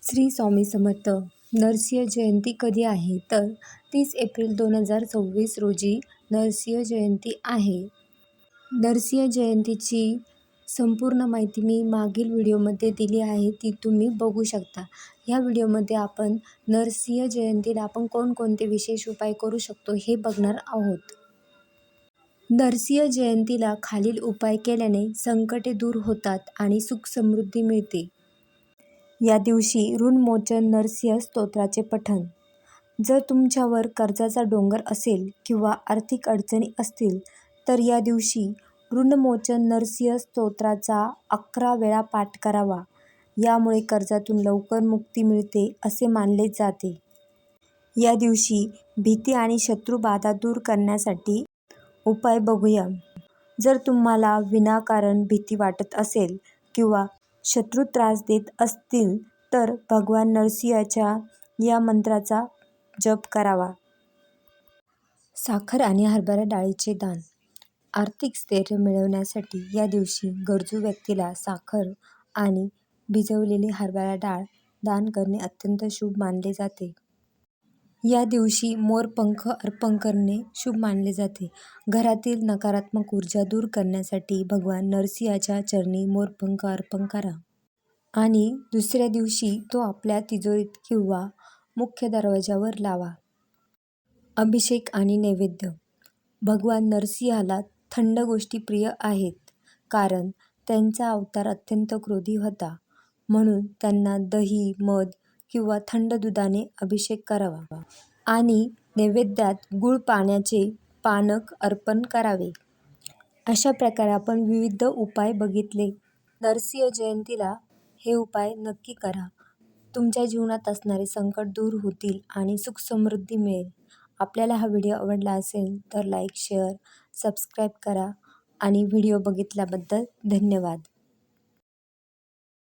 श्री स्वामी समर्थ. नरसिंह जयंती कधी आहे तर 30 एप्रिल 2024 रोजी नरसिंह जयंती आहे. नरसिंह जयंतीची संपूर्ण माहिती मी मागील व्हिडिओमध्ये दिली आहे, ती तुम्ही बघू शकता. ह्या व्हिडिओमध्ये आपण नरसिंह जयंतीला आपण कोणकोणते विशेष उपाय करू शकतो हे बघणार आहोत. नरसिंह जयंतीला खालील उपाय केल्याने संकटे दूर होतात आणि सुख समृद्धी मिळते. या दिवशी ऋणमोचन नरसिंह स्तोत्राचे पठण. जर तुमच्यावर कर्जाचा डोंगर असेल किंवा आर्थिक अडचणी असतील तर या दिवशी ऋणमोचन नरसिंह स्तोत्राचा 11 वेळा पाठ करावा. यामुळे कर्जातून लवकर मुक्ती मिळते असे मानले जाते. या दिवशी भीती आणि शत्रुबाधा दूर करण्यासाठी उपाय बघूया. जर तुम्हाला विनाकारण भीती वाटत असेल किंवा शत्रू त्रास देत असतील तर भगवान नरसिंहाच्या या मंत्राचा जप करावा. साखर आणि हरभरा डाळीचे दान. आर्थिक स्थैर्य मिळवण्यासाठी या दिवशी गरजू व्यक्तीला साखर आणि भिजवलेली हरभरा डाळ दान करणे अत्यंत शुभ मानले जाते. या दिवशी मोरपंख अर्पण करणे शुभ मानले जाते. घरातील नकारात्मक ऊर्जा दूर करण्यासाठी भगवान नरसिंहाच्या चरणी मोरपंख अर्पण करा आणि दुसऱ्या दिवशी तो आपल्या तिजोरीत किंवा मुख्य दरवाजावर लावा. अभिषेक आणि नैवेद्य. भगवान नरसिंहाला थंड गोष्टी प्रिय आहेत, कारण त्यांचा अवतार अत्यंत क्रोधी होता. म्हणून त्यांना दही, मध किंवा थंड दुधाने अभिषेक करावा आणि नैवेद्यात गूळ पाण्याचे पानक अर्पण करावे. अशा प्रकारे आपण विविध उपाय बघितले. नरसिंह जयंतीला हे उपाय नक्की करा. तुमच्या जीवनात असणारे संकट दूर होतील आणि सुख समृद्धी मिळेल. आपल्याला हा व्हिडिओ आवडला असेल तर लाईक, शेअर, सबस्क्राईब करा आणि व्हिडिओ बघितल्याबद्दल धन्यवाद.